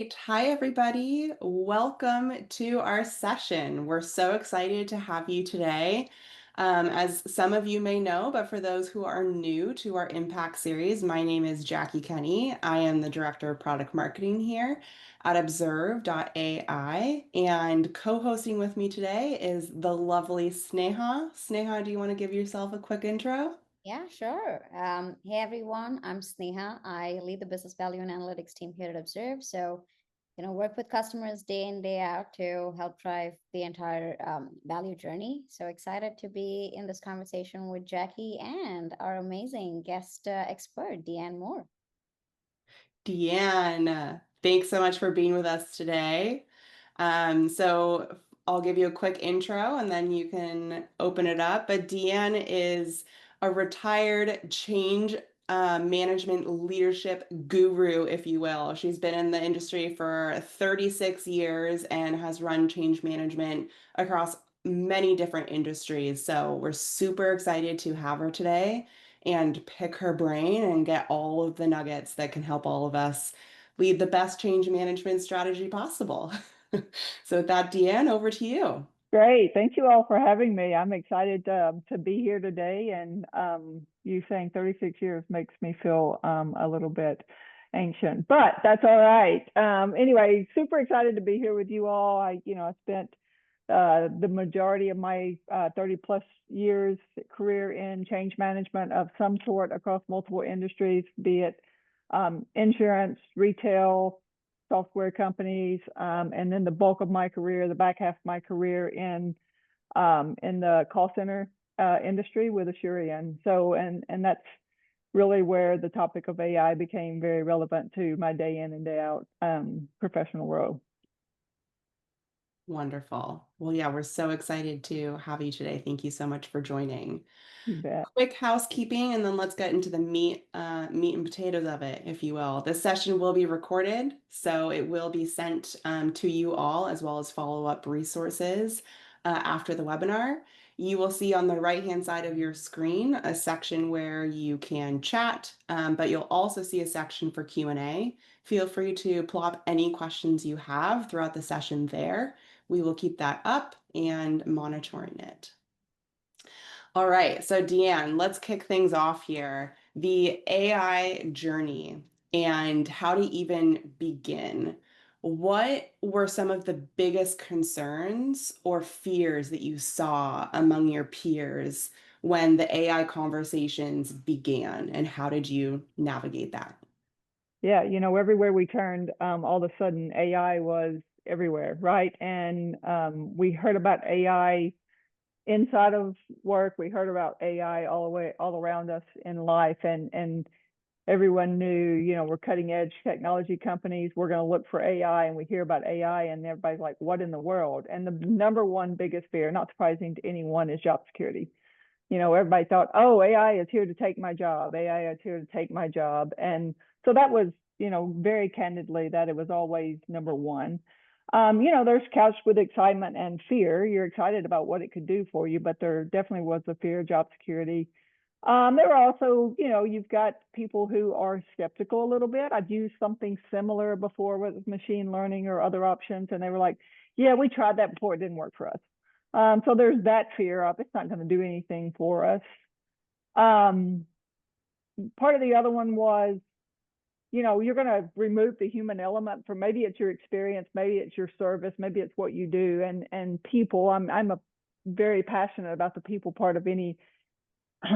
Hi, everybody. Welcome to our session. We're so excited to have you today. As some of you may know, but for those who are new to our Impact series, my name is Jacquie Kenney. I am the Director of Product Marketing here at Observe.AI. And co-hosting with me today is the lovely Sneha. Sneha, do you want to give yourself a quick intro? Yeah, sure. Hey everyone, I'm Sneha. I lead the business value and analytics team here at Observe. Work with customers day in, day out to help drive the entire value journey. So excited to be in this conversation with Jackie and our amazing guest expert, Deann Moore. Deanne, thanks so much for being with us today. So I'll give you a quick intro and then you can open it up. But Deanne is a retired change management leadership guru, if you will. She's been in the industry for 36 years and has run change management across many different industries. So we're super excited to have her today and pick her brain and get all of the nuggets that can help all of us lead the best change management strategy possible. So with that, Deanne, over to you. Great. Thank you all for having me. I'm excited to be here today. And you saying 36 years makes me feel a little bit ancient, but that's all right. Anyway, super excited to be here with you all. I spent the majority of my 30 plus years career in change management of some sort across multiple industries, be it insurance, retail, software companies, and then the bulk of my career, the back half of my career in the call center industry with Asurion. So, and that's really where the topic of AI became very relevant to my day in and day out professional role. Wonderful. Well, yeah, we're so excited to have you today. Thank you so much for joining. You bet. Quick housekeeping, and then let's get into the meat and potatoes of it, if you will. This session will be recorded, so it will be sent to you all, as well as follow-up resources after the webinar. You will see on the right-hand side of your screen a section where you can chat, but you'll also see a section for Q&A. Feel free to plop any questions you have throughout the session there. We will keep that up and monitoring it. All right, so Deanne, let's kick things off here. The AI journey and how to even begin. What were some of the biggest concerns or fears that you saw among your peers when the AI conversations began, and how did you navigate that? Yeah, everywhere we turned, all of a sudden AI was everywhere, right? And we heard about AI inside of work. We heard about AI all around us in life, and everyone knew, we're cutting edge technology companies. We're going to look for AI, and we hear about AI, and everybody's like, "What in the world?" And the number one biggest fear, not surprising to anyone, is job security. Everybody thought, "Oh, AI is here to take my job. AI is here to take my job," and so that was, very candidly, that it was always number one. There's couched with excitement and fear. You're excited about what it could do for you, but there definitely was a fear of job security. There were also, you've got people who are skeptical a little bit. I've used something similar before with machine learning or other options, and they were like, "Yeah, we tried that before. It didn't work for us." So there's that fear of it's not going to do anything for us. Um, Part of the other one was, you're going to remove the human element from, maybe it's your experience, maybe it's your service, maybe it's what you do, and people. I'm a very passionate about the people part of any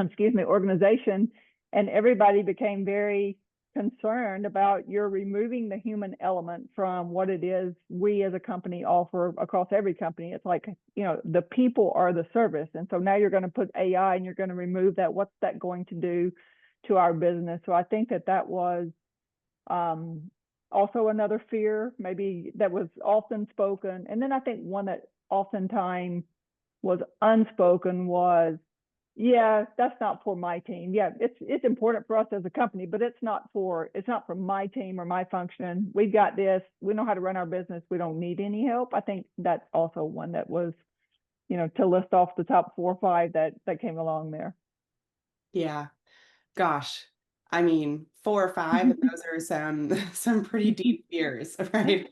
excuse me, organization, and everybody became very concerned about you're removing the human element from what it is we as a company offer across every company. It's like, the people are the service. And so now you're going to put AI and you're going to remove that. What's that going to do to our business? So I think that was also another fear, maybe that was often spoken. And then I think one that oftentimes was unspoken was, yeah, that's not for my team. Yeah, it's important for us as a company, but it's not for my team or my function. We've got this. We know how to run our business. We don't need any help. I think that's also one that was, to list off the top 4 or 5 that came along there. Yeah, gosh. I mean, 4 or 5, and those are some pretty deep fears, right?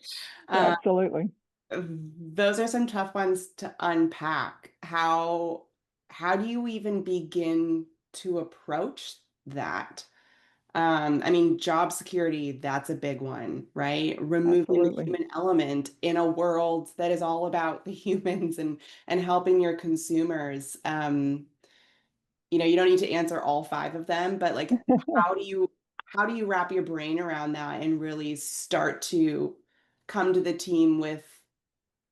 Absolutely. Those are some tough ones to unpack. How do you even begin to approach that? I mean, job security, that's a big one, right? Removing the Absolutely. human element in a world that is all about the humans and helping your consumers. You don't need to answer all 5 of them, but like how do you wrap your brain around that and really start to come to the team with,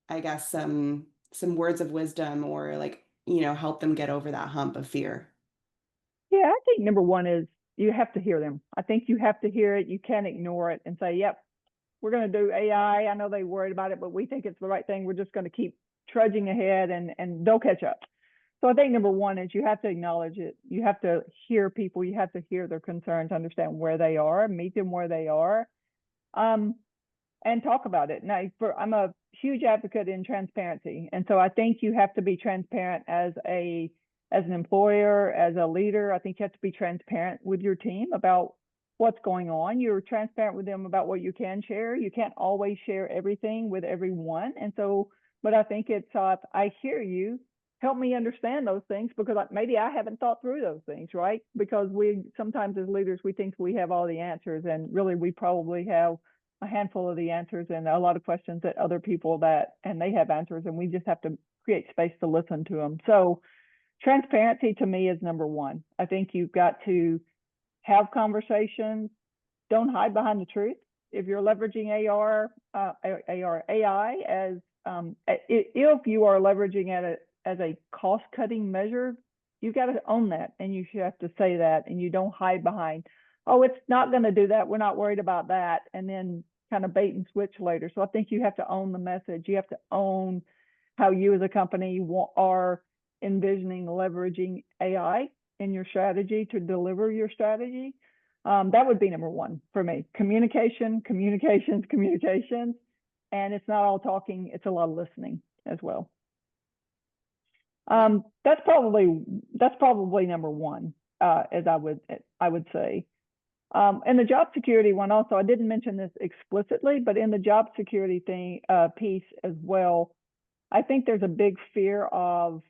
I guess, some words of wisdom, or like, help them get over that hump of fear? Yeah, I think number one is you have to hear them. I think you have to hear it. You can't ignore it and say, yep, we're going to do AI. I know they worried about it, but we think it's the right thing. We're just going to keep trudging ahead and they'll catch up. So I think number one is you have to acknowledge it. You have to hear people. You have to hear their concerns, understand where they are, meet them where they are, and talk about it. Now, I'm a huge advocate in transparency. And so I think you have to be transparent as an employer, as a leader. I think you have to be transparent with your team about what's going on. You're transparent with them about what you can share. You can't always share everything with everyone. And so, but I think it's, I hear you, help me understand those things, because maybe I haven't thought through those things, right? Because we sometimes as leaders, we think we have all the answers, and really we probably have a handful of the answers and a lot of questions that other people and they have answers, and we just have to create space to listen to them. So transparency to me is number one. I think you've got to have conversations. Don't hide behind the truth. If you're leveraging AI as if you are leveraging it as a cost-cutting measure, you've got to own that, and you should have to say that, and you don't hide behind, oh, it's not going to do that, we're not worried about that, and then kind of bait and switch later. So I think you have to own the message. You have to own how you as a company are envisioning leveraging AI in your strategy to deliver your strategy. That would be number one for me. Communications. And it's not all talking, it's a lot of listening as well. That's probably number one, as I would say. And the job security one also, I didn't mention this explicitly, but in the job security piece as well, I think there's a big fear of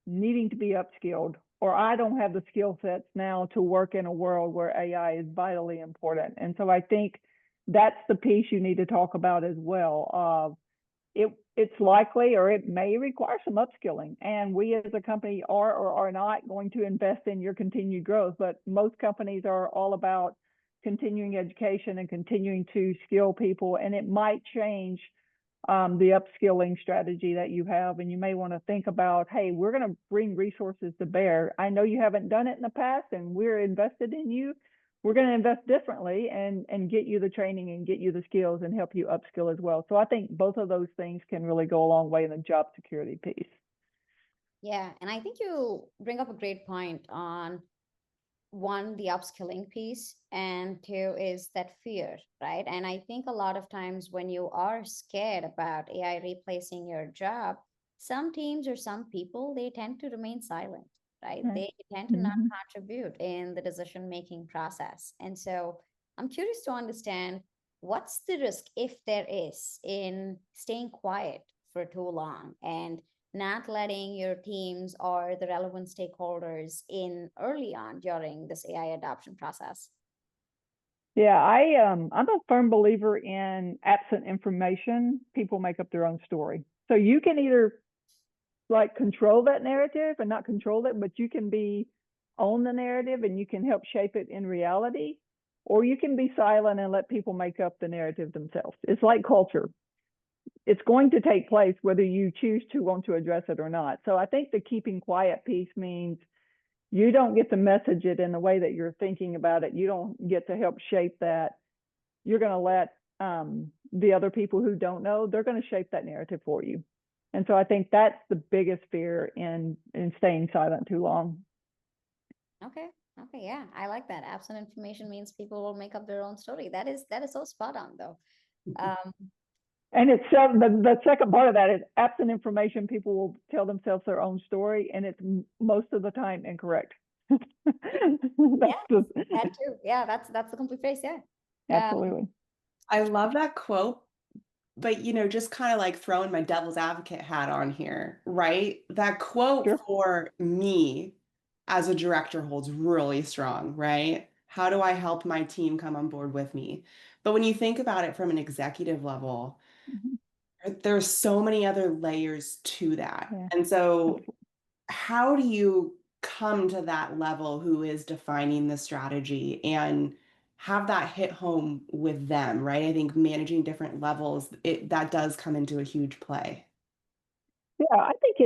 needing to be upskilled, or I don't have the skill sets now to work in a world where AI is vitally important. And so I think that's the piece you need to talk about as well. It's likely, or it may require some upskilling, and we as a company are or are not going to invest in your continued growth. But most companies are all about continuing education and continuing to skill people, and it might change the upskilling strategy that you have. And you may want to think about, hey, we're going to bring resources to bear. I know you haven't done it in the past, and we're invested in you. We're going to invest differently and get you the training and get you the skills and help you upskill as well. So I think both of those things can really go a long way in the job security piece. Yeah, and I think you bring up a great point on one, the upskilling piece, and two is that fear, right? And I think a lot of times when you are scared about AI replacing your job, some teams or some people, they tend to remain silent, right? Right. They tend to not contribute in the decision-making process. And so I'm curious to understand, what's the risk, if there is, in staying quiet for too long and not letting your teams or the relevant stakeholders in early on during this AI adoption process? Yeah, I'm a firm believer in absent information, people make up their own story. So you can either like control that narrative and not control it, but you can own the narrative and you can help shape it in reality, or you can be silent and let people make up the narrative themselves. It's like culture. It's going to take place whether you choose to want to address it or not. So I think the keeping quiet piece means you don't get to message it in the way that you're thinking about it. You don't get to help shape that. You're going to let the other people who don't know, they're going to shape that narrative for you. And so I think that's the biggest fear in staying silent too long. Okay. Okay. Yeah, I like that. Absent information means people will make up their own story. That is so spot on, though. And it's the second part of that is absent information. People will tell themselves their own story, and it's most of the time incorrect. That's That too. Yeah, that's the complete phrase. Yeah. absolutely. I love that quote, but just kind of like throwing my devil's advocate hat on here, right? That quote Sure. for me as a director holds really strong, right? How do I help my team come on board with me? But when you think about it from an executive level, Mhm. there's so many other layers to that. Yeah. And so how do you come to that level who is defining the strategy and have that hit home with them, right? I think managing different levels, that does come into a huge play. Yeah, I think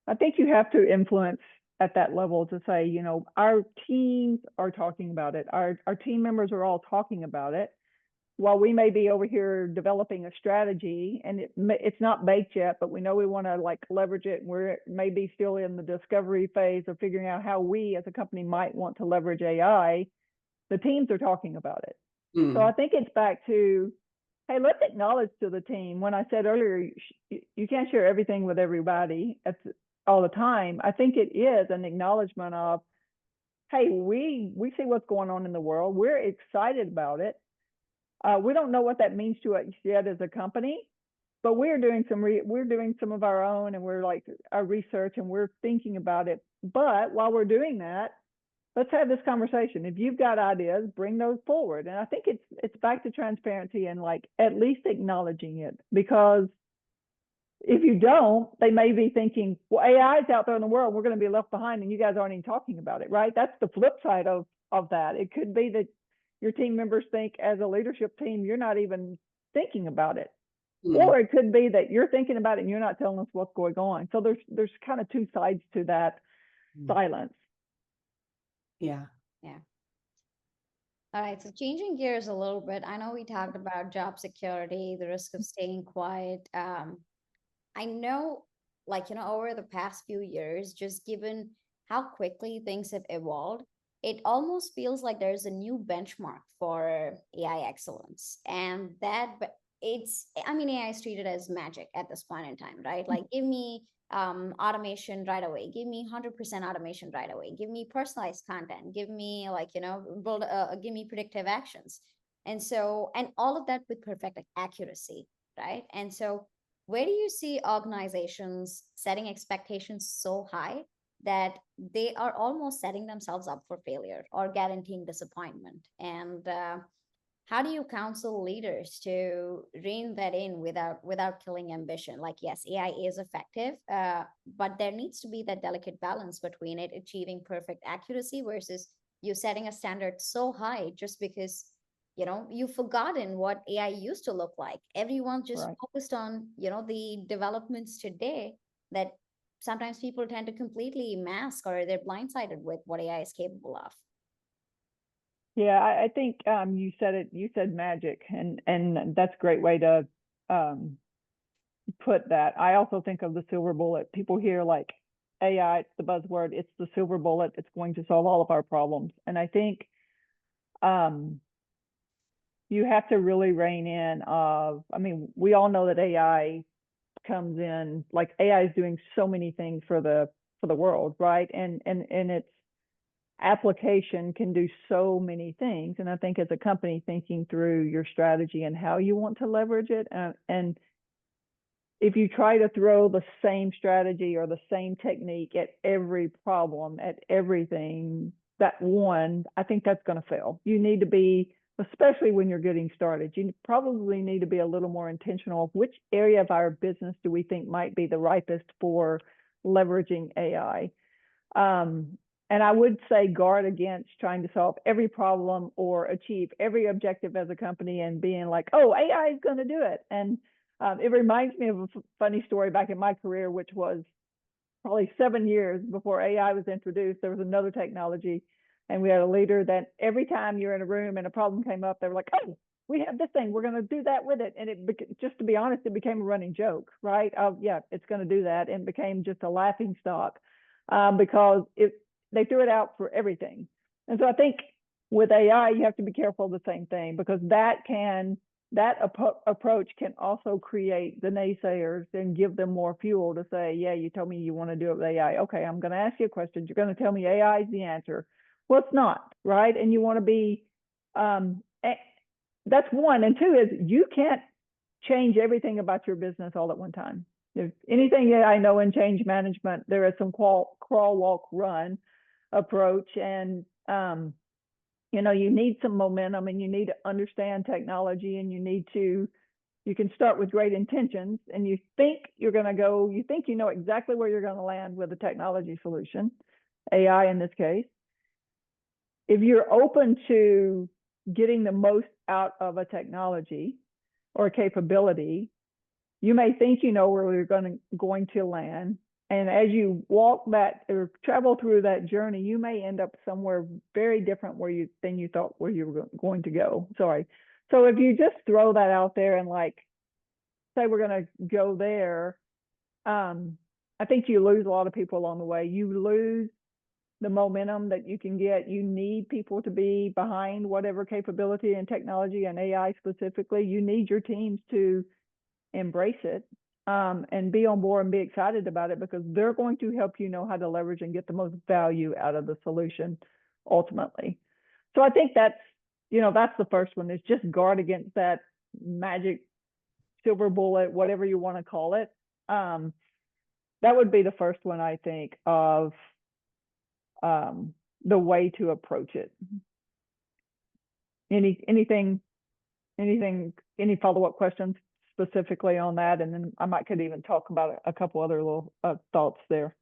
I think you have to influence at that level to say, our teams are talking about it. Our team members are all talking about it. While we may be over here developing a strategy and it's not baked yet, but we know we want to like leverage it. And we're maybe still in the discovery phase of figuring out how we as a company might want to leverage AI. The teams are talking about it. So I Mm, think it's back to, hey, let's acknowledge to the team. When I said earlier, you can't share everything with everybody all the time. I think it is an acknowledgement of, hey, we see what's going on in the world. We're excited about it. We don't know what that means to us yet as a company, but we're doing some of our own, and we're like our research, and we're thinking about it. But while we're doing that, let's have this conversation. If you've got ideas, bring those forward. And I think it's back to transparency and like at least acknowledging it, because if you don't, they may be thinking, well, AI is out there in the world, we're going to be left behind, and you guys aren't even talking about it, right? That's the flip side of that. It could be that your team members think as a leadership team, you're not even thinking about it. mm, Or it could be that you're thinking about it and you're not telling us what's going on. So there's kind of two sides to that mm. silence. Yeah. Yeah. All right. So changing gears a little bit. I know we talked about job security, the risk of staying quiet. I know, like, over the past few years, just given how quickly things have evolved, it almost feels like there's a new benchmark for AI excellence. And I mean, AI is treated as magic at this point in time, right? Like, give me automation right away, give me 100% automation right away, give me personalized content, give me like, give me predictive actions. And all of that with perfect accuracy, right? And so where do you see organizations setting expectations so high that they are almost setting themselves up for failure or guaranteeing disappointment? And how do you counsel leaders to rein that in without killing ambition? Like, yes, AI is effective, but there needs to be that delicate balance between it achieving perfect accuracy versus you setting a standard so high just because you've forgotten what AI used to look like. Everyone's just Right. focused on the developments today that sometimes people tend to completely mask, or they're blindsided with what AI is capable of. Yeah, I think you said it. You said magic, and that's a great way to put that. I also think of the silver bullet. People hear like AI, it's the buzzword. It's the silver bullet. It's going to solve all of our problems. And I think you have to really rein in. I mean, we all know that AI comes in. Like AI is doing so many things for the world, right? And its application can do so many things. And I think as a company, thinking through your strategy and how you want to leverage it, and if you try to throw the same strategy or the same technique at every problem, at everything, I think that's going to fail. You need to be, especially when you're getting started, you probably need to be a little more intentional of which area of our business do we think might be the ripest for leveraging AI. And I would say guard against trying to solve every problem or achieve every objective as a company and being like, oh, AI is going to do it. And it reminds me of a funny story back in my career, which was probably 7 years before AI was introduced. There was another technology, and we had a leader that every time you're in a room and a problem came up, they were like, oh, we have this thing, we're going to do that with it. And just to be honest, it became a running joke, right? Yeah, it's going to do that, and became just a laughing stock because they threw it out for everything. And so I think with AI, you have to be careful of the same thing, because that can that approach can also create the naysayers and give them more fuel to say, yeah, you told me you want to do it with AI. Okay, I'm going to ask you a question. You're going to tell me AI is the answer. Well, it's not, right? And you want to be, that's one. And two is you can't change everything about your business all at one time. If anything that I know in change management, there is some crawl, walk, run approach. And, you know, you need some momentum and you need to understand technology, and you can start with great intentions and you think you're going to go, you think you know exactly where you're going to land with a technology solution, AI in this case. If you're open to getting the most out of a technology or a capability, you may think you know where you're going to land. And as you walk that or travel through that journey, you may end up somewhere very different than you thought where you were going to go. Sorry. So if you just throw that out there and like, say we're going to go there, I think you lose a lot of people along the way. You lose the momentum that you can get. You need people to be behind whatever capability and technology and AI specifically. You need your teams to embrace it and be on board and be excited about it, because they're going to help you know how to leverage and get the most value out of the solution ultimately. So I think that's the first one, is just guard against that magic silver bullet, whatever you want to call it. That would be the first one, I think, of the way to approach it. Any follow-up questions specifically on that? And then I could even talk about a couple other little thoughts there.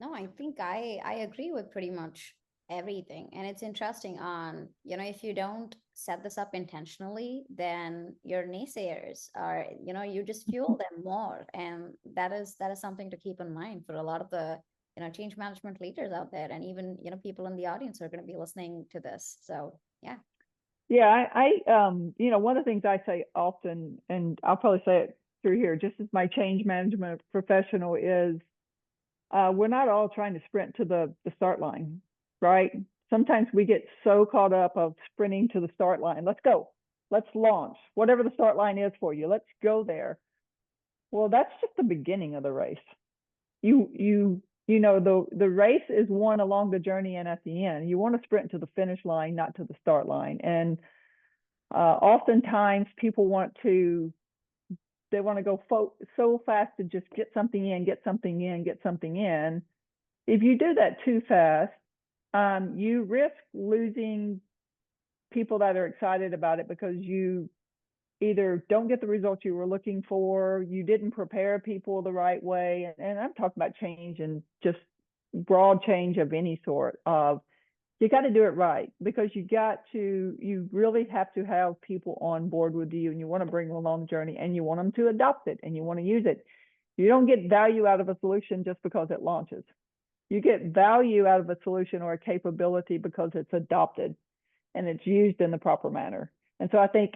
No, I think I agree with pretty much everything. And it's interesting on, if you don't set this up intentionally, then your naysayers are, you just fuel them more. And that is something to keep in mind for a lot of the, change management leaders out there. And even, people in the audience are going to be listening to this. So, yeah. Yeah, one of the things I say often, and I'll probably say it through here, just as my change management professional, is we're not all trying to sprint to the start line, right? Sometimes we get so caught up of sprinting to the start line. Let's go. Let's launch. Whatever the start line is for you, let's go there. Well, that's just the beginning of the race. The race is won along the journey and at the end. You want to sprint to the finish line, not to the start line. And oftentimes people want to go so fast to just get something in. If you do that too fast, you risk losing people that are excited about it, because you either don't get the results you were looking for, you didn't prepare people the right way. And I'm talking about change and just broad change of any sort. You got to do it right, because you really have to have people on board with you, and you want to bring them along the journey, and you want them to adopt it, and you want to use it. You don't get value out of a solution just because it launches. You get value out of a solution or a capability because it's adopted and it's used in the proper manner. And so I think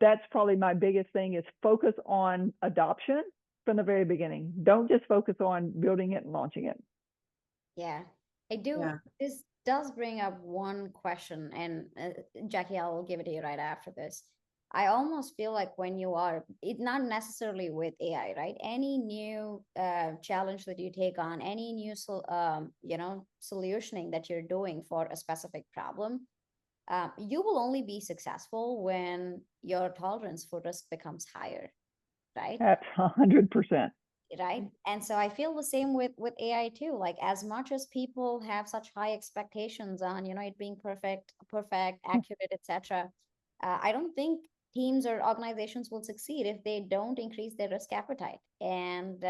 that's probably my biggest thing, is focus on adoption from the very beginning. Don't just focus on building it and launching it. Yeah, I do. Yeah. This does bring up one question, and Jackie, I'll give it to you right after this. I almost feel like when you are, not necessarily with AI, right? Any new challenge that you take on, any new, solutioning that you're doing for a specific problem, you will only be successful when your tolerance for risk becomes higher, right? That's 100%. Right. And so I feel the same with AI too. Like, as much as people have such high expectations on, it being perfect, accurate, etc., I don't think teams or organizations will succeed if they don't increase their risk appetite. And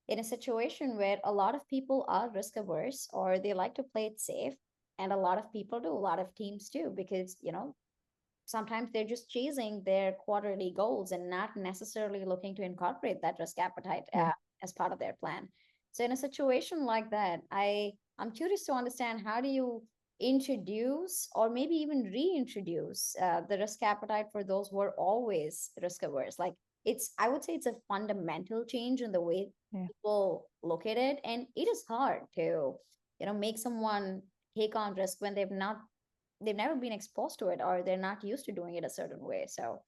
in a situation where a lot of people are risk averse, or they like to play it safe, and a lot of people do, a lot of teams do, because, sometimes they're just chasing their quarterly goals and not necessarily looking to incorporate that risk appetite as part of their plan. So in a situation like that, I'm curious to understand, how do you introduce, or maybe even reintroduce, the risk appetite for those who are always risk averse? Like, I would say it's a fundamental change in the way people look at it. And it is hard to, make someone take on risk when they've not they've never been exposed to it, or they're not used to doing it a certain way. So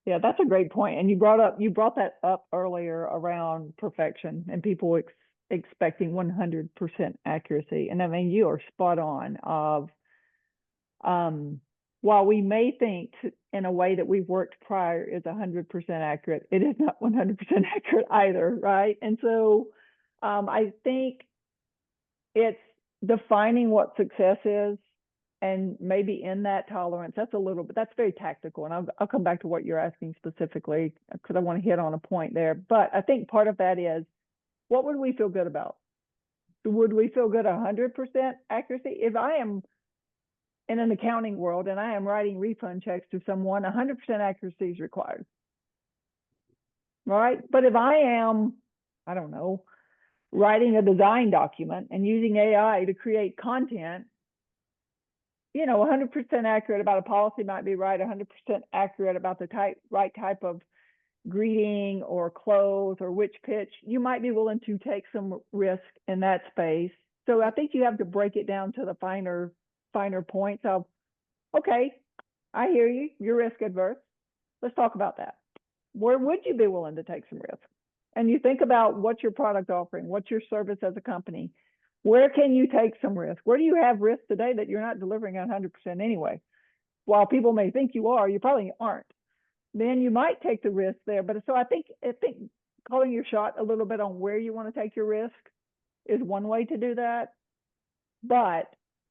Yeah, that's a great point. And you brought that up earlier around perfection and people expecting 100% accuracy. And I mean, you are spot on of while we may think in a way that we've worked prior is 100% accurate, it is not 100% accurate either, right? And so I think it's defining what success is, and maybe in that tolerance, that's a little bit, that's very tactical. And I'll come back to what you're asking specifically because I want to hit on a point there. But I think part of that is, what would we feel good about? Would we feel good 100% accuracy? If I am in an accounting world and I am writing refund checks to someone, 100% accuracy is required, right? But if I am, I don't know, writing a design document and using AI to create content, 100% accurate about a policy might be right, 100% accurate about the right type of greeting or close or which pitch, you might be willing to take some risk in that space. So I think you have to break it down to the finer points of, okay, I hear you, you're risk adverse. Let's talk about that. Where would you be willing to take some risk? And you think about what's your product offering, what's your service as a company, where can you take some risk? Where do you have risk today that you're not delivering 100% anyway? While people may think you are, you probably aren't. Then you might take the risk there. But so I think calling your shot a little bit on where you want to take your risk is one way to do that. But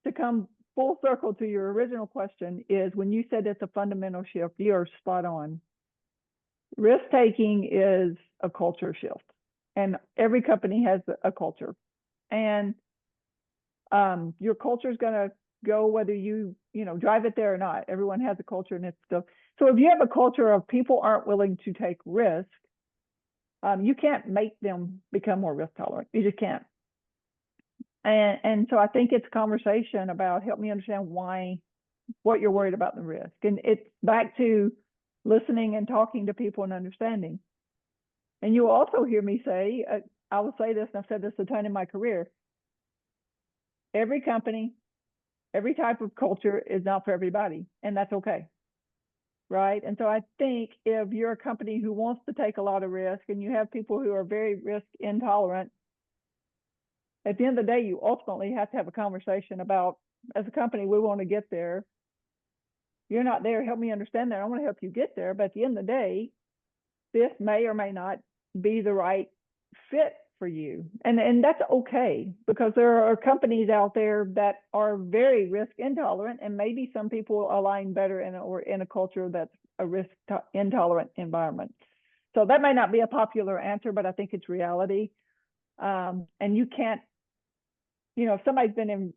to come full circle to your original question is, when you said it's a fundamental shift, you're spot on. Risk taking is a culture shift, and every company has a culture, and your culture is going to go whether you drive it there or not. Everyone has a culture, and it's still. So if you have a culture of people aren't willing to take risk, you can't make them become more risk tolerant. You just can't. And so I think it's a conversation about, help me understand what you're worried about the risk. And it's back to listening and talking to people and understanding. And you also hear me say, I will say this, and I've said this a ton in my career, every company, every type of culture is not for everybody, and that's okay. Right. And so I think if you're a company who wants to take a lot of risk and you have people who are very risk intolerant, at the end of the day, you ultimately have to have a conversation about, as a company, we want to get there. You're not there. Help me understand that. I want to help you get there. But at the end of the day, this may or may not be the right fit for you. And that's okay, because there are companies out there that are very risk intolerant, and maybe some people align better in a culture that's a risk intolerant environment. So that may not be a popular answer, but I think it's reality. And you can't, if somebody's been in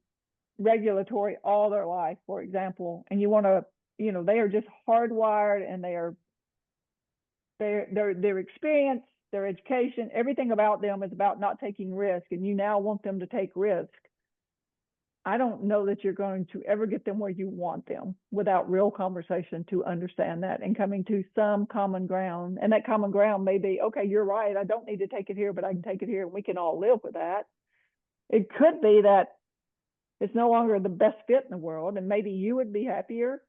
regulatory all their life, for example, and you want to, they are just hardwired, and their experience, their education, everything about them is about not taking risk, and you now want them to take risk. I don't know that you're going to ever get them where you want them without real conversation to understand that and coming to some common ground. And that common ground may be, okay, you're right, I don't need to take it here, but I can take it here, and we can all live with that. It could be that it's no longer the best fit in the world, and maybe you would be happier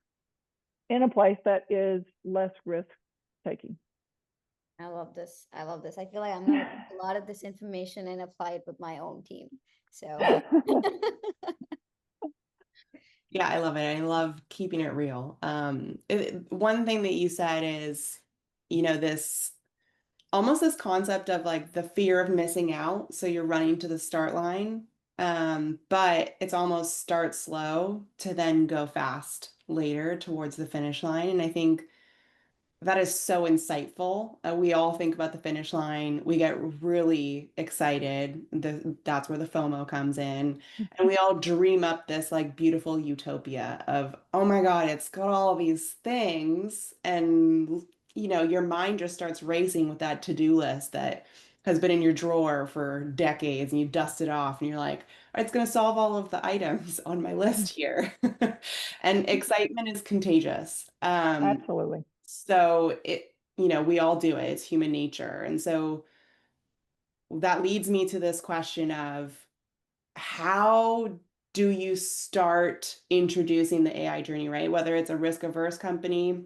in a place that is less risk taking. I love this. I feel like I'm going to take a lot of this information and apply it with my own team. So Yeah, I love it. I love keeping it real. One thing that you said is, this almost this concept of like the fear of missing out. So you're running to the start line, but it's almost start slow to then go fast later towards the finish line. And I think that is so insightful. We all think about the finish line. We get really excited. That's where the FOMO comes in. And we all dream up this like beautiful utopia of, oh my God, it's got all these things. And, your mind just starts racing with that to-do list that has been in your drawer for decades, and you dust it off and you're like, it's going to solve all of the items on my list here. And excitement is contagious. Absolutely. So we all do it. It's human nature. And so that leads me to this question of, how do you start introducing the AI journey, right? Whether it's a risk averse company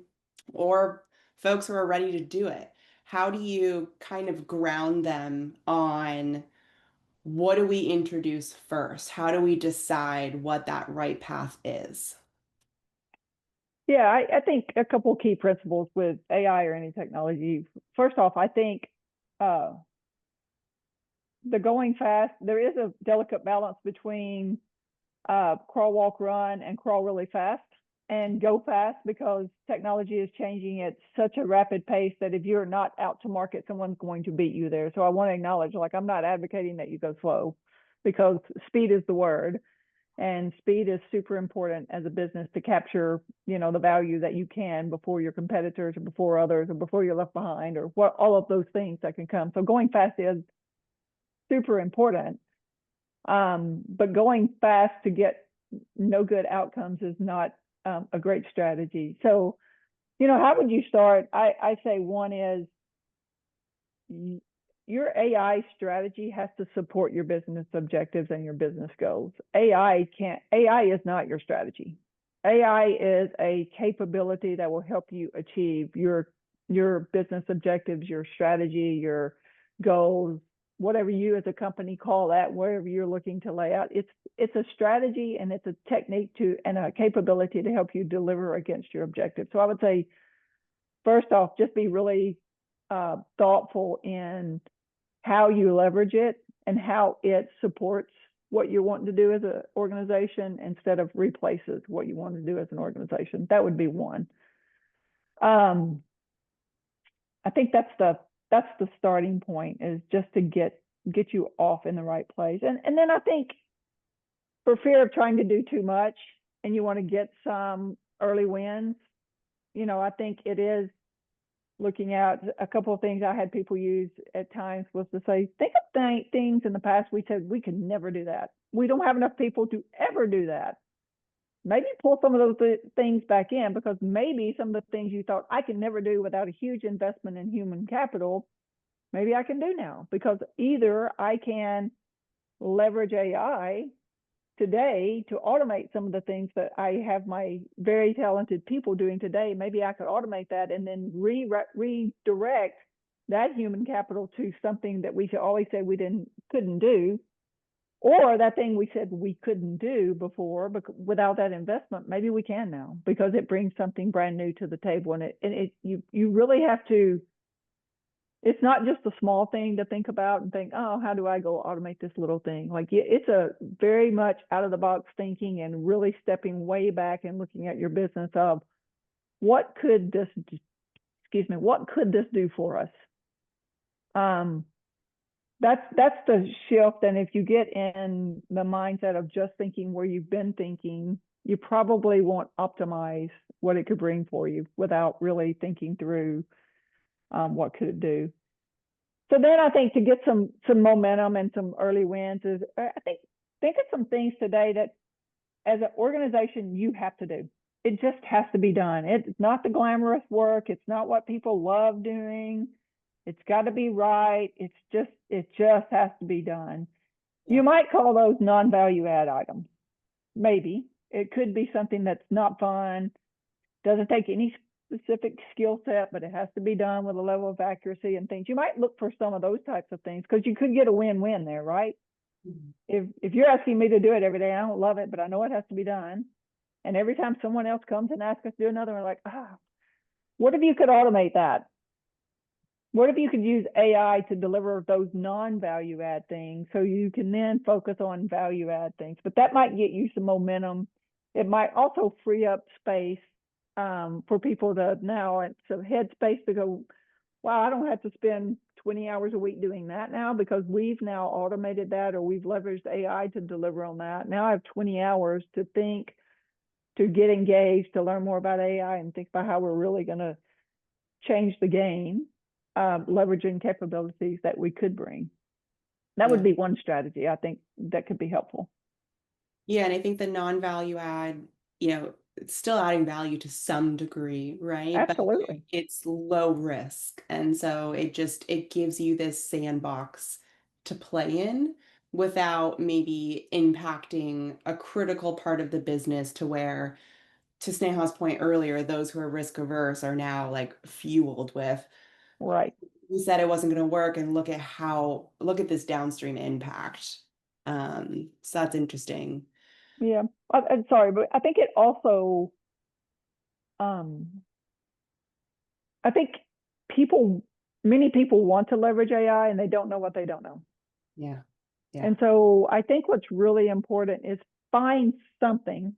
or folks who are ready to do it. How do you kind of ground them on what do we introduce first? How do we decide what that right path is? Yeah, I think a couple key principles with AI or any technology. First off, I think the going fast, there is a delicate balance between crawl, walk, run, and crawl really fast and go fast, because technology is changing at such a rapid pace that if you're not out to market, someone's going to beat you there. So I want to acknowledge, like, I'm not advocating that you go slow, because speed is the word. And speed is super important as a business to capture, the value that you can before your competitors or before others or before you're left behind, or what all of those things that can come. So going fast is super important. But going fast to get no good outcomes is not a great strategy. So, how would you start? I say one is your AI strategy has to support your business objectives and your business goals. AI is not your strategy. AI is a capability that will help you achieve your business objectives, your strategy, your goals, whatever you as a company call that, wherever you're looking to lay out. It's a strategy, and it's a technique and a capability to help you deliver against your objectives. So I would say, first off, just be really thoughtful in how you leverage it and how it supports what you're wanting to do as an organization instead of replaces what you want to do as an organization. That would be one. I think that's the starting point, is just to get you off in the right place. And then I think, for fear of trying to do too much and you want to get some early wins, I think it is looking at a couple of things I had people use at times was to say, think of things in the past we said we could never do that. We don't have enough people to ever do that. Maybe pull some of those things back in, because maybe some of the things you thought I can never do without a huge investment in human capital, maybe I can do now, because either I can leverage AI today to automate some of the things that I have my very talented people doing today. Maybe I could automate that and then redirect that human capital to something that we always say we couldn't do, or that thing we said we couldn't do before, but without that investment, maybe we can now, because it brings something brand new to the table. And you really have to. It's not just a small thing to think about and think, oh, how do I go automate this little thing? Like, it's a very much out of the box thinking and really stepping way back and looking at your business of what could this do for us? That's the shift. And if you get in the mindset of just thinking where you've been thinking, you probably won't optimize what it could bring for you without really thinking through what could it do. So then I think, to get some momentum and some early wins, is I think of some things today that as an organization you have to do. It just has to be done. It's not the glamorous work. It's not what people love doing. It's got to be right. It just has to be done. Yeah. You might call those non-value add items. Maybe it could be something that's not fun, doesn't take any specific skill set, but it has to be done with a level of accuracy and things. You might look for some of those types of things, because you could get a win-win there, right? Mm-hmm. If you're asking me to do it every day, I don't love it, but I know it has to be done. And every time someone else comes and asks us to do another, we're like, what if you could automate that? What if you could use AI to deliver those non-value add things, so you can then focus on value add things? But that might get you some momentum. It might also free up space for people to now, it's a headspace to go, wow, I don't have to spend 20 hours a week doing that now, because we've now automated that, or we've leveraged AI to deliver on that. Now I have 20 hours to think, to get engaged, to learn more about AI and think about how we're really going to change the game, leveraging capabilities that we could bring. That would be one strategy, I think, that could be helpful. Yeah, and I think the non-value add, it's still adding value to some degree, right? Absolutely. But it's low risk. And so it gives you this sandbox to play in without maybe impacting a critical part of the business to where, to Sneha's point earlier, those who are risk averse are now like fueled with, Right. we said it wasn't going to work, and look at this downstream impact. So that's interesting. Yeah. I'm sorry, but I think it also, I think many people want to leverage AI and they don't know what they don't know. Yeah. Yeah. And so I think what's really important is find something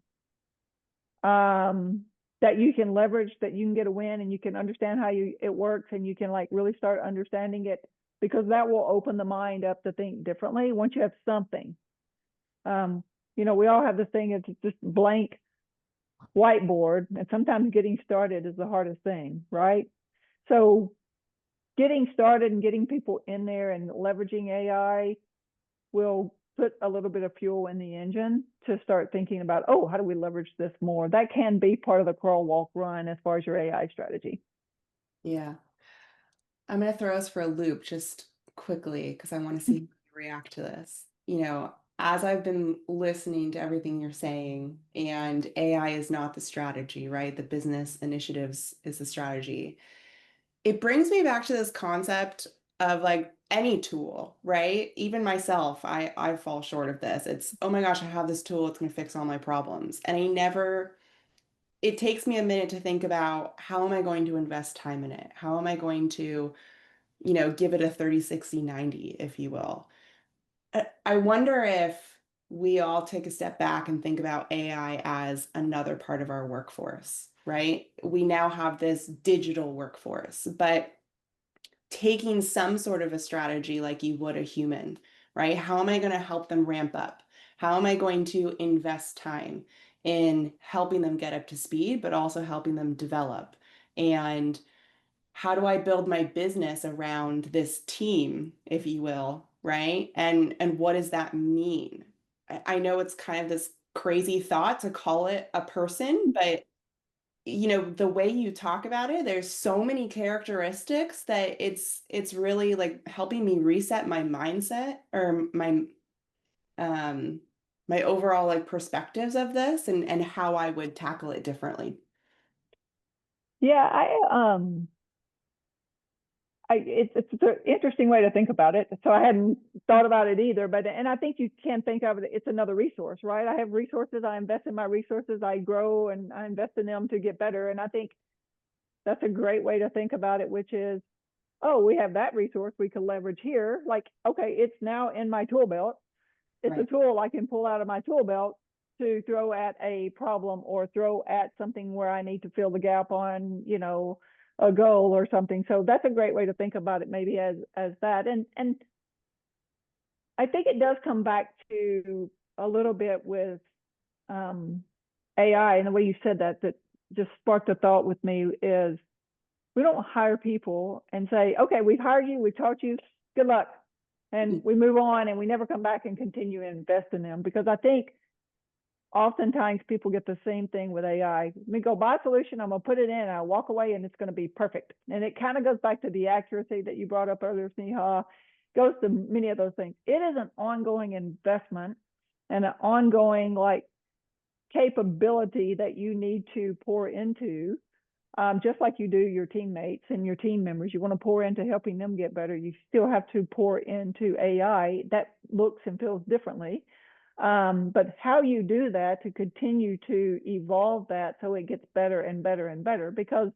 that you can leverage, that you can get a win, and you can understand how it works, and you can like really start understanding it, because that will open the mind up to think differently once you have something. We all have this thing, it's just blank whiteboard, and sometimes getting started is the hardest thing, right? So getting started and getting people in there and leveraging AI will put a little bit of fuel in the engine to start thinking about, oh, how do we leverage this more? That can be part of the crawl, walk, run as far as your AI strategy. Yeah. I'm going to throw us for a loop just quickly because I want to see how you react to this. As I've been listening to everything you're saying, and AI is not the strategy, right? The business initiatives is the strategy. It brings me back to this concept of like any tool, right? Even myself, I fall short of this. It's, oh my gosh, I have this tool, it's going to fix all my problems. And it takes me a minute to think about, how am I going to invest time in it? How am I going to, give it a 30, 60, 90, if you will. I wonder if we all take a step back and think about AI as another part of our workforce, right? We now have this digital workforce, but taking some sort of a strategy like you would a human, right? How am I going to help them ramp up? How am I going to invest time in helping them get up to speed, but also helping them develop? And how do I build my business around this team, if you will, right? And what does that mean? I know it's kind of this crazy thought to call it a person, but the way you talk about it, there's so many characteristics that it's really like helping me reset my mindset, or um my overall like perspectives of this, and how I would tackle it differently. Yeah, it's an interesting way to think about it. So I hadn't thought about it either, and I think you can think of it, it's another resource, right? I have resources, I invest in my resources, I grow and I invest in them to get better. And I think that's a great way to think about it, which is, oh, we have that resource we can leverage here. Like, okay, it's now in my tool belt. It's a Right. tool I can pull out of my tool belt to throw at a problem, or throw at something where I need to fill the gap on, a goal or something. So that's a great way to think about it, maybe as that. And I think it does come back to a little bit with AI, and the way you said that just sparked a thought with me is, we don't hire people and say, okay, we've hired you, we've taught you, good luck. And we move on, and we never come back and continue to invest in them. Because I think oftentimes people get the same thing with AI. Let me go buy a solution, I'm going to put it in, and I'll walk away, and it's going to be perfect. And it kind of goes back to the accuracy that you brought up earlier, Sneha, goes to many of those things. It is an ongoing investment and an ongoing like capability that you need to pour into. Just like you do your teammates and your team members, you want to pour into helping them get better. You still have to pour into AI that looks and feels differently. But how you do that to continue to evolve that so it gets better and better and better, because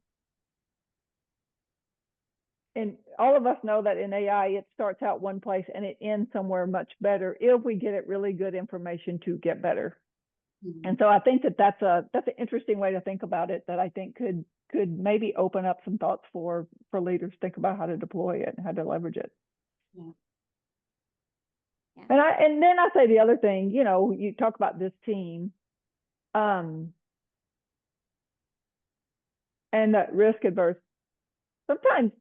and all of us know that in AI, it starts out one place and it ends somewhere much better if we get it really good information to get better. Mhm. And so I think that's an interesting way to think about it, that I think could maybe open up some thoughts for leaders, think about how to deploy it and how to leverage it. Yeah. Yeah. And then I say the other thing, you talk about this team, and that risk adverse. Sometimes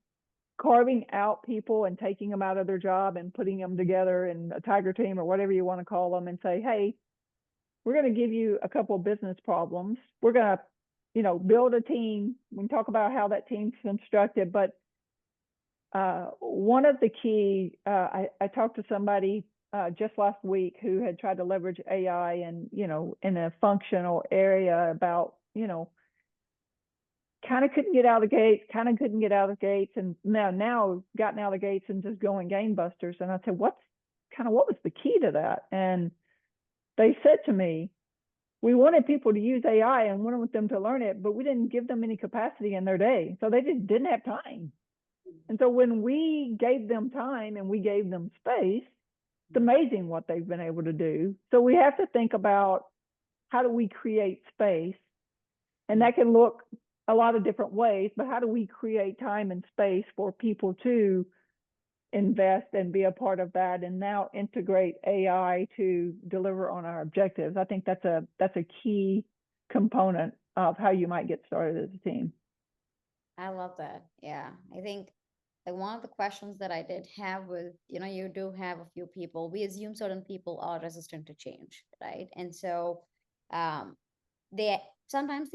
carving out people and taking them out of their job and putting them together in a tiger team or whatever you want to call them, and say, hey, we're going to give you a couple of business problems. We're going to, build a team. We can talk about how that team's constructed, but one of the key, I talked to somebody just last week who had tried to leverage AI and, in a functional area about, kind of couldn't get out of the gates, and now gotten out of the gates and just going gangbusters. And I said, what was the key to that? And they said to me, we wanted people to use AI and wanted them to learn it, but we didn't give them any capacity in their day. So they just didn't have time. And so when we gave them time and we gave them space, it's amazing what they've been able to do. So we have to think about, how do we create space? And that can look a lot of different ways, but how do we create time and space for people to invest and be a part of that, and now integrate AI to deliver on our objectives? I think that's a key component of how you might get started as a team. I love that. Yeah. I think like one of the questions that I did have was, you do have a few people, we assume certain people are resistant to change, right? And so they sometimes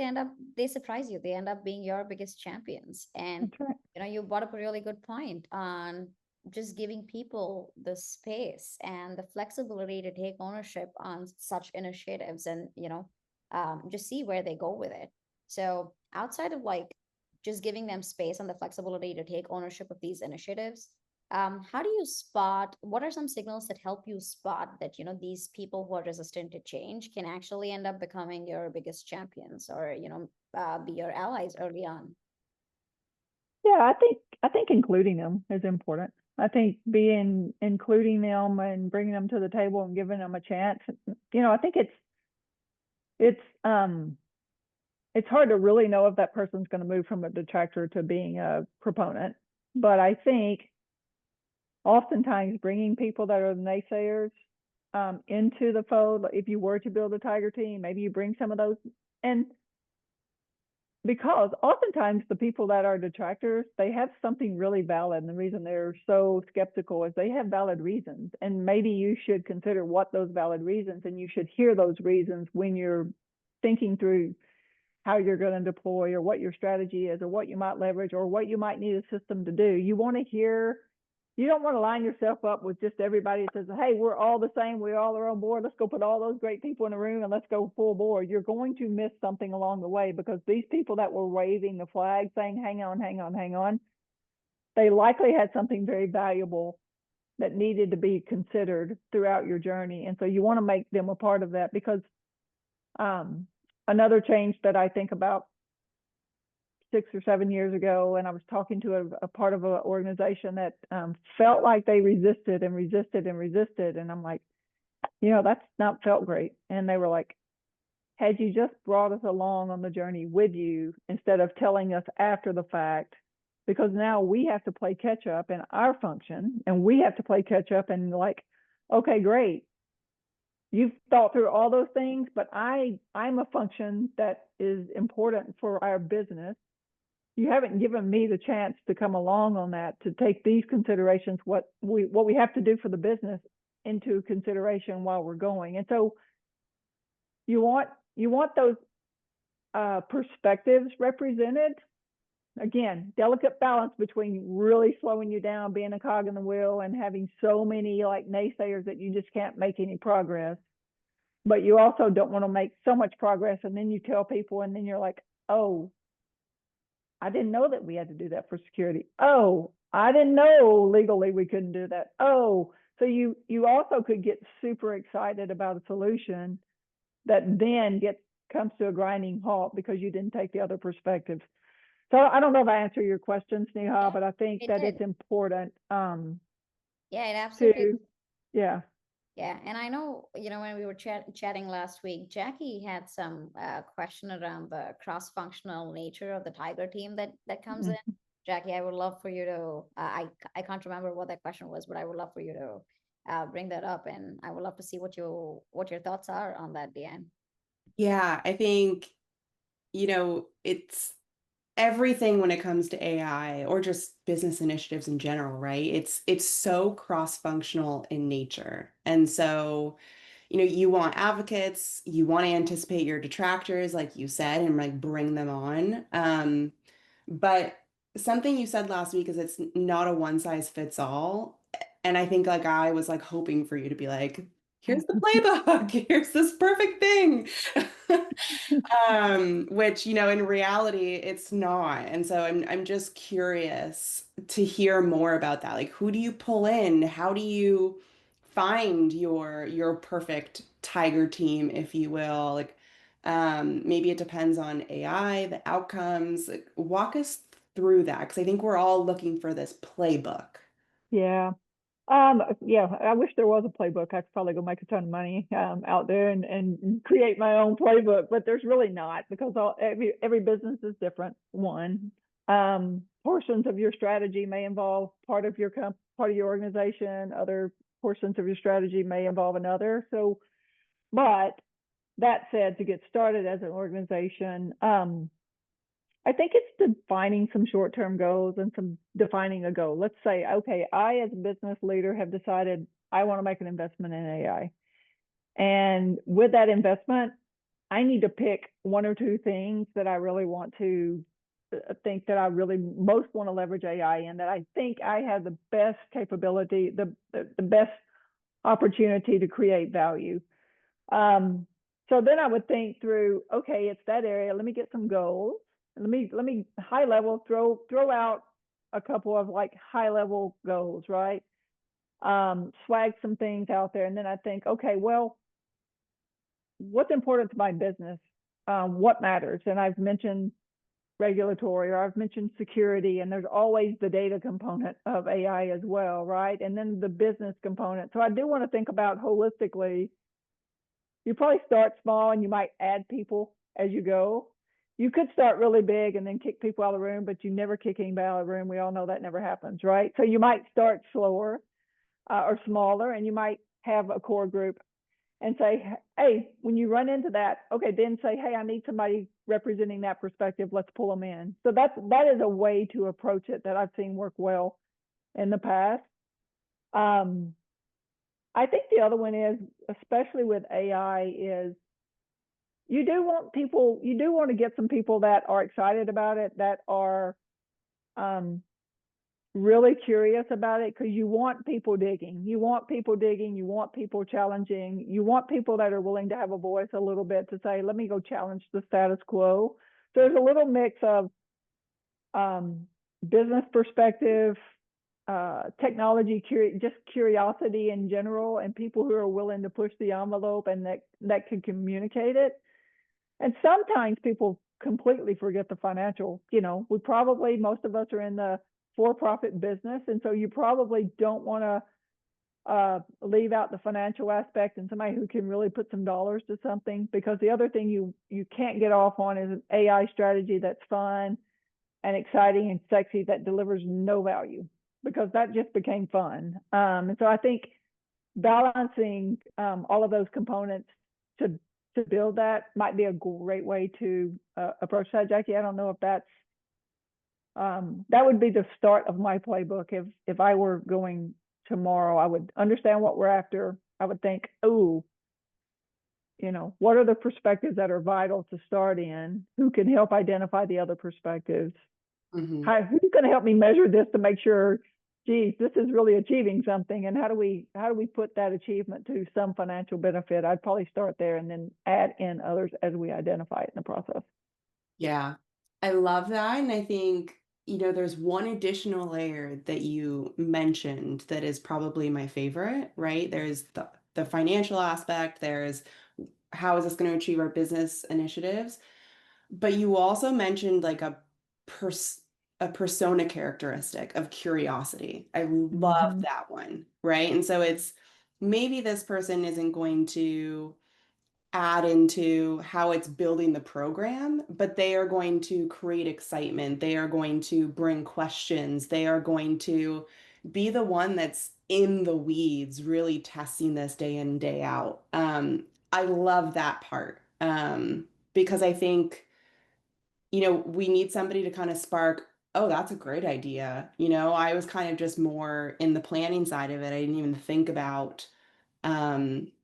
they surprise you. They end up being your biggest champions. And That's right. you brought up a really good point on just giving people the space and the flexibility to take ownership on such initiatives, and just see where they go with it. So outside of like just giving them space and the flexibility to take ownership of these initiatives, how do you spot, what are some signals that help you spot that these people who are resistant to change can actually end up becoming your biggest champions, or be your allies early on? Yeah, I think including them is important. I think including them and bringing them to the table and giving them a chance. I think it's hard to really know if that person's going to move from a detractor to being a proponent. But I think oftentimes bringing people that are the naysayers into the fold, if you were to build a tiger team, maybe you bring some of those. And because oftentimes the people that are detractors, they have something really valid. And the reason they're so skeptical is they have valid reasons. And maybe you should consider what those valid reasons, and you should hear those reasons when you're thinking through how you're going to deploy, or what your strategy is, or what you might leverage, or what you might need a system to do. You don't want to line yourself up with just everybody that says, hey, we're all the same, we all are on board, let's go put all those great people in a room and let's go full board. You're going to miss something along the way, because these people that were waving the flag saying, hang on, they likely had something very valuable that needed to be considered throughout your journey. And so you want to make them a part of that, because another change that I think about 6 or 7 years ago, and I was talking to a part of an organization that felt like they resisted. And I'm like, that's not felt great. And they were like, had you just brought us along on the journey with you instead of telling us after the fact, because now we have to play catch up in our function, and we have to play catch up and like, okay, great. You've thought through all those things, but I'm a function that is important for our business. You haven't given me the chance to come along on that, to take these considerations, what we have to do for the business, into consideration while we're going. And so you want those perspectives represented. Again, delicate balance between really slowing you down, being a cog in the wheel, and having so many like naysayers that you just can't make any progress. But you also don't want to make so much progress and then you tell people, and then you're like, oh, I didn't know that we had to do that for security. Oh, I didn't know legally we couldn't do that. Oh, so you also could get super excited about a solution that then comes to a grinding halt because you didn't take the other perspective. So I don't know if I answer your question, Sneha, but I think that it's important. Yeah, it absolutely. Yeah. Yeah, and I know, when we were chatting last week, Jacquie had some question around the cross-functional nature of the Tiger team that comes in. Jacquie, I would love for you to, I can't remember what that question was, but I would love for you to bring that up, and I would love to see what your thoughts are on that, Deann. Yeah, I think, it's everything when it comes to AI or just business initiatives in general, right? It's so cross-functional in nature. And so, you want advocates, you want to anticipate your detractors, like you said, and like bring them on. But something you said last week is it's not a one size fits all. And I think like I was like hoping for you to be like, here's the playbook, here's this perfect thing. Which, in reality, it's not. And so I'm just curious to hear more about that. Like, who do you pull in? How do you find your perfect tiger team, if you will? Like, maybe it depends on AI, the outcomes. Like, walk us through that, because I think we're all looking for this playbook. Yeah. Yeah, I wish there was a playbook. I could probably go make a ton of money out there and create my own playbook, but there's really not, because every business is different. One, portions of your strategy may involve part of your part of your organization. Other portions of your strategy may involve another. So, but that said, to get started as an organization, I think it's defining some short-term goals and some defining a goal. Let's say, okay, I as a business leader have decided I want to make an investment in AI. And with that investment, I need to pick one or two things that I really want to think that I really most want to leverage AI in, that I think I have the best capability, the best opportunity to create value. So then I would think through, okay, it's that area. Let me get some goals. Let me high level throw out a couple of like high level goals, right? Swag some things out there, and then I think, okay, well, what's important to my business? What matters? And I've mentioned regulatory, or I've mentioned security, and there's always the data component of AI as well, right? And then the business component. So I do want to think about holistically. You probably start small and you might add people as you go. You could start really big and then kick people out of the room, but you never kick anybody out of the room. We all know that never happens, right? So you might start slower or smaller, and you might have a core group and say, hey, when you run into that, okay, then say, hey, I need somebody representing that perspective. Let's pull them in. So that is a way to approach it that I've seen work well in the past. I think the other one is, especially with AI, is you do want to get some people that are excited about it, that are really curious about it, because you want people digging. You want people challenging. You want people that are willing to have a voice a little bit to say, let me go challenge the status quo. So there's a little mix of business perspective, technology, just curiosity in general, and people who are willing to push the envelope and that can communicate it. And sometimes people completely forget the financial. Most of us are in the for-profit business, and so you probably don't want to leave out the financial aspect and somebody who can really put some dollars to something, because the other thing you can't get off on is an AI strategy that's fun and exciting and sexy that delivers no value, because that just became fun. And so I think balancing all of those components to build that might be a great way to approach that. Jackie, I don't know if that would be the start of my playbook. If I were going tomorrow, I would understand what we're after. I would think, what are the perspectives that are vital to start in? Who can help identify the other perspectives? Mm-hmm. Who's going to help me measure this to make sure, geez, this is really achieving something? And how do we put that achievement to some financial benefit? I'd probably start there and then add in others as we identify it in the process. Yeah, I love that. And I think, there's one additional layer that you mentioned that is probably my favorite, right? There's the financial aspect, there's how is this going to achieve our business initiatives? But you also mentioned like a persona characteristic of curiosity. I love that one, right? And so it's maybe this person isn't going to add into how it's building the program, but they are going to create excitement. They are going to bring questions. They are going to be the one that's in the weeds, really testing this day in, day out. I love that part, because I think, we need somebody to kind of spark, oh, that's a great idea. I was kind of just more in the planning side of it. I didn't even think about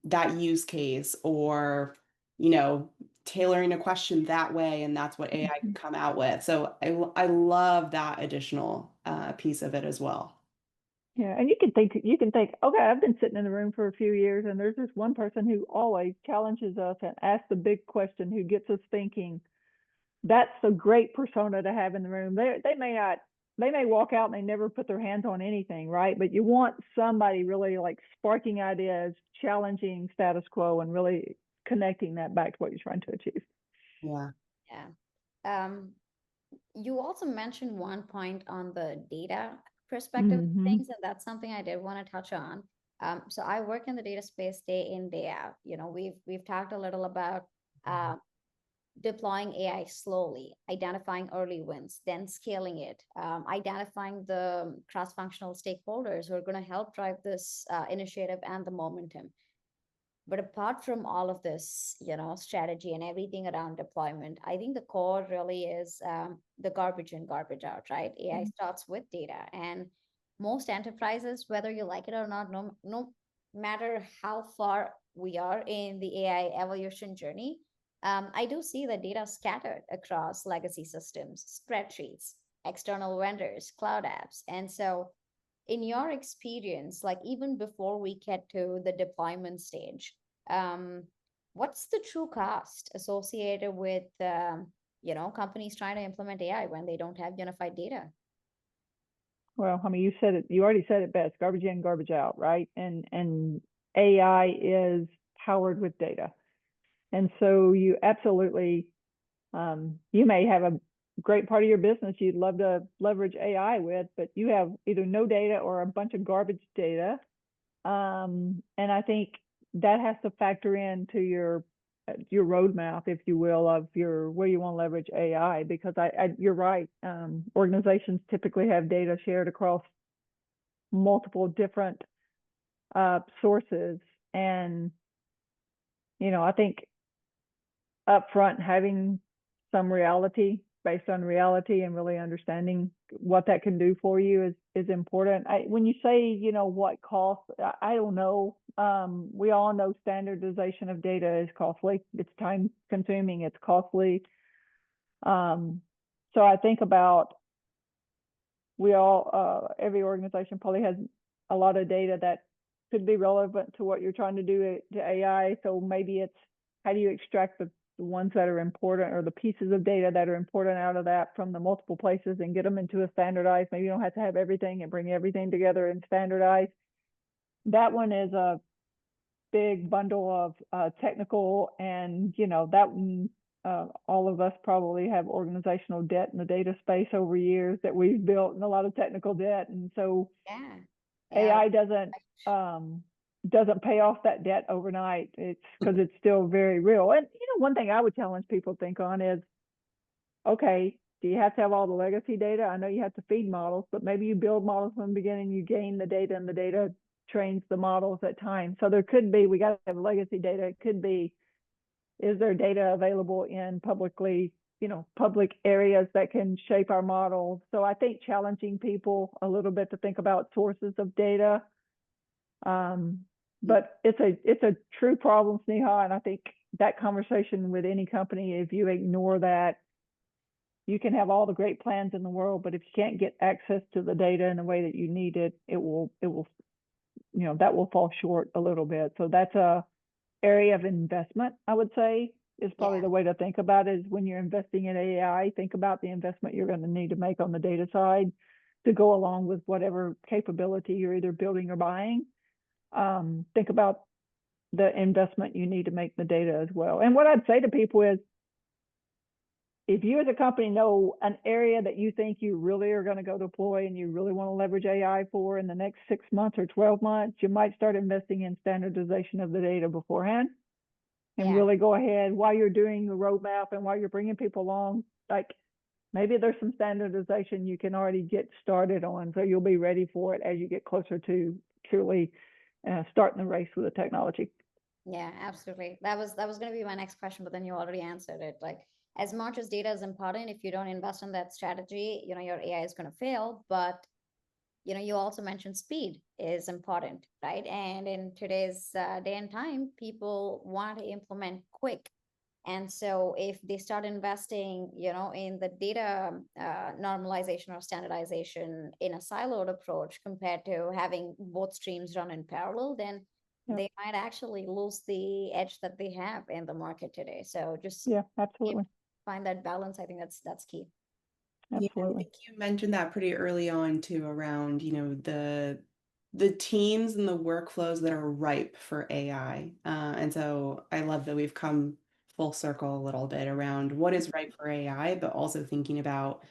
that use case, or, tailoring a question that way, and that's what AI could come out with. So I love that additional piece of it as well. Yeah, and you can think, okay, I've been sitting in the room for a few years, and there's this one person who always challenges us and asks the big question, who gets us thinking. That's a great persona to have in the room. They may walk out and they never put their hands on anything, right? But you want somebody really like sparking ideas, challenging status quo, and really connecting that back to what you're trying to achieve. Yeah. Yeah. You also mentioned one point on the data perspective of Mm-hmm. things, and that's something I did want to touch on. So I work in the data space day in, day out. We've talked a little about uh, deploying AI slowly, identifying early wins, then scaling it, identifying the cross-functional stakeholders who are going to help drive this initiative and the momentum. But apart from all of this, strategy and everything around deployment, I think the core really is the garbage in, garbage out, right? AI starts with data, and most enterprises, whether you like it or not, no matter how far we are in the AI evolution journey, I do see the data scattered across legacy systems, spreadsheets, external vendors, cloud apps. And so, in your experience, like even before we get to the deployment stage, um, what's the true cost associated with companies trying to implement AI when they don't have unified data? Well, I mean, you said it. You already said it best: garbage in, garbage out, right? And AI is powered with data, and so you absolutely, you may have a great part of your business you'd love to leverage AI with, but you have either no data or a bunch of garbage data. And I think that has to factor into your roadmap, if you will, of your where you want to leverage AI. Because you're right. Organizations typically have data shared across multiple different sources, and I think upfront having some reality based on reality and really understanding what that can do for you is important. When you say, what cost, I don't know. We all know standardization of data is costly. It's time consuming. It's costly. So I think about every organization probably has a lot of data that could be relevant to what you're trying to do to AI. So maybe it's how do you extract the ones that are important, or the pieces of data that are important out of that from the multiple places, and get them into a standardized. Maybe you don't have to have everything and bring everything together and standardize. That one is a big bundle of technical, and that one, all of us probably have organizational debt in the data space over years that we've built, and a lot of technical debt. And so Yeah. AI doesn't pay off that debt overnight. It's because it's still very real. And one thing I would challenge people to think on is, okay, do you have to have all the legacy data? I know you have to feed models, but maybe you build models from the beginning, you gain the data, and the data trains the models at times. So there could be, we got to have legacy data. It could be, is there data available in public areas that can shape our models? So I think challenging people a little bit to think about sources of data. But it's a true problem, Sneha, and I think that conversation with any company, if you ignore that, you can have all the great plans in the world, but if you can't get access to the data in the way that you need it, that will fall short a little bit. So that's a area of investment, I would say, is probably the way to think about it. Is when you're investing in AI, think about the investment you're going to need to make on the data side to go along with whatever capability you're either building or buying. Think about the investment you need to make the data as well. And what I'd say to people is, if you as a company know an area that you think you really are going to go deploy and you really want to leverage AI for in the next 6 months or 12 months, you might start investing in standardization of the data beforehand, and really go ahead while you're doing the roadmap and while you're bringing people along. Like, maybe there's some standardization you can already get started on, so you'll be ready for it as you get closer to truly starting the race with the technology. Yeah, absolutely. That was going to be my next question, but then you already answered it. Like, as much as data is important, if you don't invest in that strategy, your AI is going to fail. But you also mentioned speed is important, right? And in today's day and time, people want to implement quick. And so if they start investing, in the data normalization or standardization in a siloed approach compared to having both streams run in parallel, then Yep. they might actually lose the edge that they have in the market today. So just Yeah, absolutely. find that balance. I think that's key. Yeah, I Absolutely. think you mentioned that pretty early on too, around, the teams and the workflows that are ripe for AI. And so I love that we've come full circle a little bit around what is ripe for AI, but also thinking about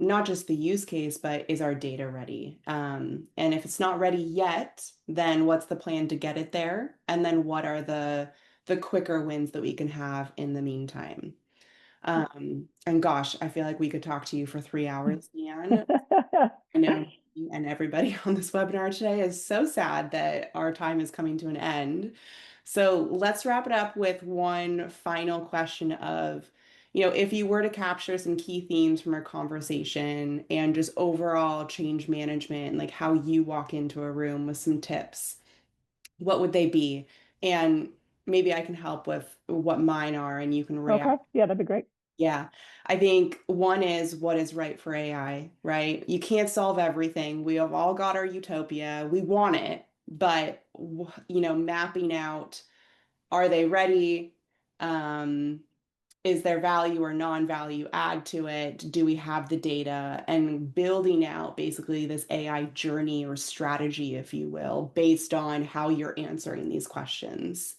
not just the use case, but is our data ready? And if it's not ready yet, then what's the plan to get it there? And then what are the quicker wins that we can have in the meantime? And gosh, I feel like we could talk to you for 3 hours, Deann. I know, and everybody on this webinar today is so sad that our time is coming to an end. So let's wrap it up with one final question of, if you were to capture some key themes from our conversation and just overall change management, like how you walk into a room with some tips, what would they be? And maybe I can help with what mine are and you can react. Okay, yeah, that'd be great. Yeah, I think one is what is right for AI, right? You can't solve everything. We have all got our utopia. We want it, but mapping out, are they ready? Is there value or non-value add to it? Do we have the data? And building out basically this AI journey or strategy, if you will, based on how you're answering these questions.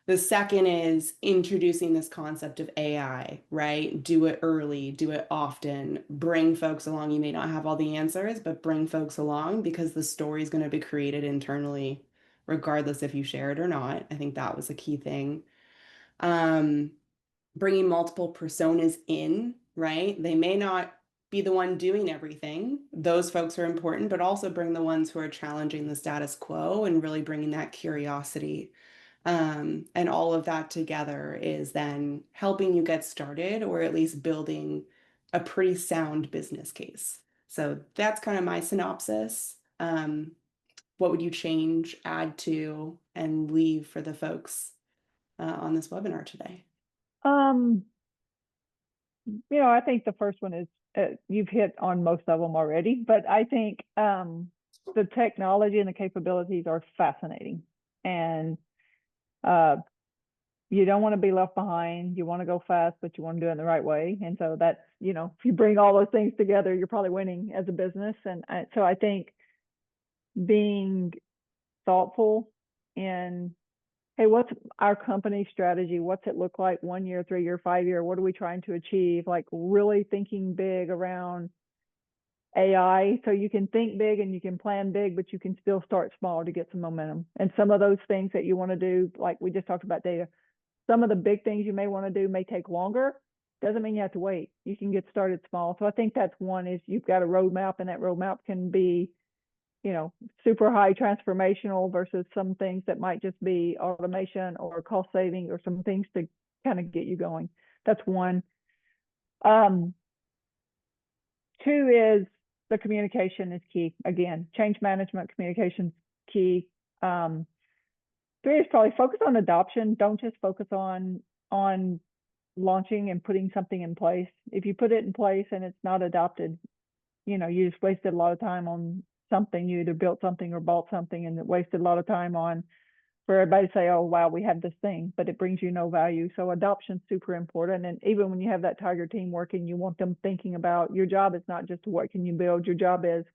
The second is introducing this concept of AI, right? Do it early, do it often, bring folks along. You may not have all the answers, but bring folks along because the story is going to be created internally, regardless if you share it or not. I think that was a key thing. Bringing multiple personas in, right? They may not be the one doing everything. Those folks are important, but also bring the ones who are challenging the status quo and really bringing that curiosity. And all of that together is then helping you get started or at least building a pretty sound business case. So that's kind of my synopsis. What would you change, add to, and leave for the folks on this webinar today? I think the first one is you've hit on most of them already, but I think the technology and the capabilities are fascinating, and you don't want to be left behind. You want to go fast, but you want to do it in the right way. And so that's, if you bring all those things together, you're probably winning as a business. And so I think being thoughtful in, hey, what's our company strategy? What's it look like 1 year, 3 year, 5 year? What are we trying to achieve? Like really thinking big around AI. So you can think big and you can plan big, but you can still start small to get some momentum. And some of those things that you want to do, like we just talked about data, some of the big things you may want to do may take longer. Doesn't mean you have to wait. You can get started small. So I think that's one, is you've got a roadmap, and that roadmap can be, super high transformational versus some things that might just be automation or cost saving or some things to kind of get you going. That's one. Two is the communication is key. Again, change management, communication key. Three is probably focus on adoption. Don't just focus on launching and putting something in place. If you put it in place and it's not adopted, you just wasted a lot of time on something. You either built something or bought something, and it wasted a lot of time for everybody to say, oh, wow, we have this thing, but it brings you no value. So adoption's super important. And even when you have that Tiger team working, you want them thinking about your job is not just what can you build. Your job is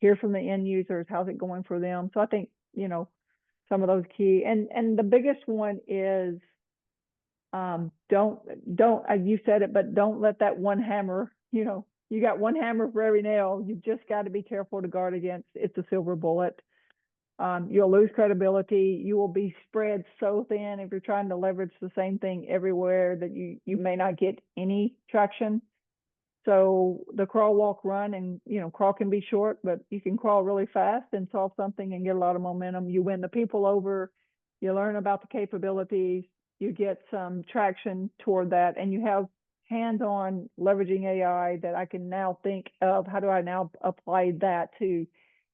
hear from the end users. How's it going for them? So I think, some of those key. And the biggest one is don't you said it, but don't let that one hammer, you got one hammer for every nail. You've just got to be careful to guard against it's a silver bullet. You'll lose credibility. You will be spread so thin if you're trying to leverage the same thing everywhere that you may not get any traction. So the crawl, walk, run, and crawl can be short, but you can crawl really fast and solve something and get a lot of momentum. You win the people over, you learn about the capabilities, you get some traction toward that, and you have hands-on leveraging AI that I can now think of, how do I now apply that to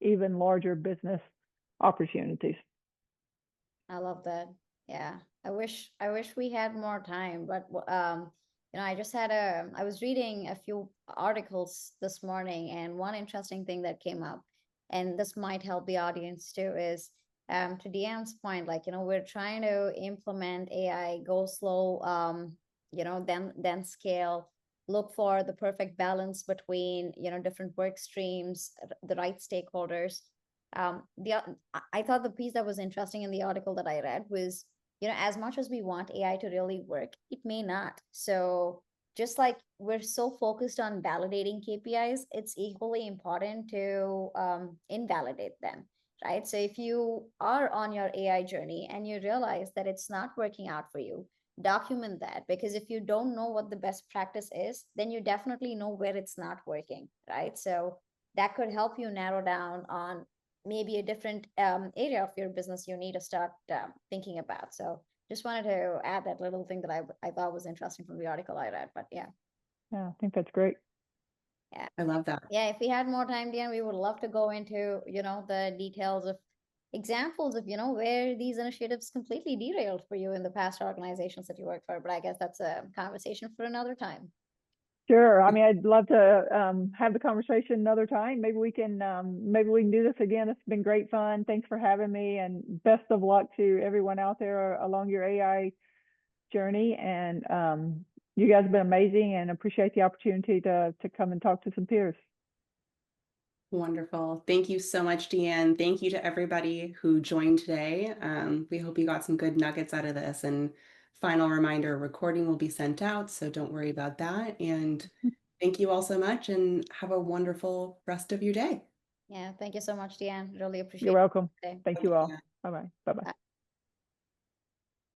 even larger business opportunities. I love that. Yeah. I wish we had more time, but I just had I was reading a few articles this morning, and one interesting thing that came up, and this might help the audience too, is to Deann's point, like, we're trying to implement AI, go slow, then scale, look for the perfect balance between, different work streams, the right stakeholders. I thought the piece that was interesting in the article that I read was, as much as we want AI to really work, it may not. So just like we're so focused on validating KPIs, it's equally important to invalidate them, right? So if you are on your AI journey and you realize that it's not working out for you, document that, because if you don't know what the best practice is, then you definitely know where it's not working, right? So that could help you narrow down on maybe a different area of your business you need to start thinking about. So just wanted to add that little thing that I thought was interesting from the article I read. But yeah. Yeah, I think that's great. Yeah. I love that. Yeah, if we had more time, Dan, we would love to go into, the details of examples of, where these initiatives completely derailed for you in the past organizations that you work for. But I guess that's a conversation for another time. Sure. I mean, I'd love to have the conversation another time. Maybe we can do this again. It's been great fun. Thanks for having me, and best of luck to everyone out there along your AI journey. And you guys have been amazing, and appreciate the opportunity to come and talk to some peers. Wonderful. Thank you so much, Deann. Thank you to everybody who joined today. We hope you got some good nuggets out of this. And final reminder, recording will be sent out, so don't worry about that. And thank you all so much, and have a wonderful rest of your day. Yeah, thank you so much, Deann. Really appreciate You're welcome. it. Thank you all. Bye-bye. Bye-bye.